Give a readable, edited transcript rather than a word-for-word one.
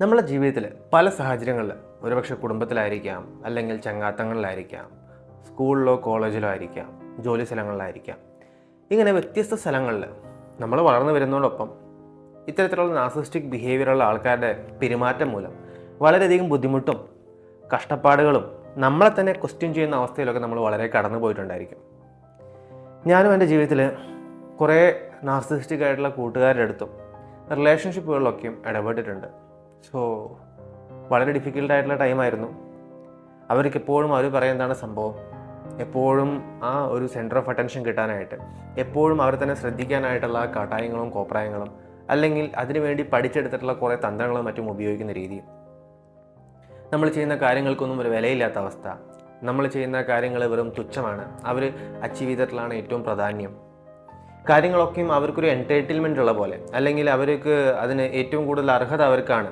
നമ്മുടെ ജീവിതത്തിൽ പല സാഹചര്യങ്ങളിൽ ഒരുപക്ഷെ കുടുംബത്തിലായിരിക്കാം, അല്ലെങ്കിൽ ചങ്ങാത്തങ്ങളിലായിരിക്കാം, സ്കൂളിലോ കോളേജിലോ ആയിരിക്കാം, ജോലി സ്ഥലങ്ങളിലായിരിക്കാം, ഇങ്ങനെ വ്യത്യസ്ത സ്ഥലങ്ങളിൽ നമ്മൾ വളർന്നു വരുന്നതോടൊപ്പം ഇത്തരത്തിലുള്ള നാർസിസ്റ്റിക് ബിഹേവിയറുള്ള ആൾക്കാരുടെ പെരുമാറ്റം മൂലം വളരെയധികം ബുദ്ധിമുട്ടും കഷ്ടപ്പാടുകളും നമ്മളെ തന്നെ ക്വസ്റ്റ്യൻ ചെയ്യുന്ന അവസ്ഥയിലൊക്കെ നമ്മൾ വളരെ കടന്നു പോയിട്ടുണ്ടായിരിക്കും. ഞാനും എൻ്റെ ജീവിതത്തിൽ കുറേ നാർസിസ്റ്റിക് ആയിട്ടുള്ള കൂട്ടുകാരുടെ അടുത്തും റിലേഷൻഷിപ്പുകളിലൊക്കെയും ഇടപെട്ടിട്ടുണ്ട്. സോ വളരെ ഡിഫിക്കൽട്ടായിട്ടുള്ള ടൈമായിരുന്നു. അവർക്ക് എപ്പോഴും അവർ പറയുന്നതാണ് സംഭവം, എപ്പോഴും ആ ഒരു സെൻറ്റർ ഓഫ് അറ്റൻഷൻ കിട്ടാനായിട്ട്, എപ്പോഴും അവർ തന്നെ ശ്രദ്ധിക്കാനായിട്ടുള്ള കാട്ടായങ്ങളും കോപ്രായങ്ങളും, അല്ലെങ്കിൽ അതിനുവേണ്ടി പഠിച്ചെടുത്തിട്ടുള്ള കുറേ തന്ത്രങ്ങളും മറ്റും ഉപയോഗിക്കുന്ന രീതിയും, നമ്മൾ ചെയ്യുന്ന കാര്യങ്ങൾക്കൊന്നും ഒരു വിലയില്ലാത്ത അവസ്ഥ, നമ്മൾ ചെയ്യുന്ന കാര്യങ്ങൾ വെറും തുച്ഛമാണ്, അവർ അച്ചീവ് ചെയ്തിട്ടുള്ളതാണ് ഏറ്റവും പ്രാധാന്യം, കാര്യങ്ങളൊക്കെയും അവർക്കൊരു എൻ്റർടൈൻമെൻ്റ് ഉള്ള പോലെ, അല്ലെങ്കിൽ അവർക്ക് അതിന് ഏറ്റവും കൂടുതൽ അർഹത അവർക്കാണ്,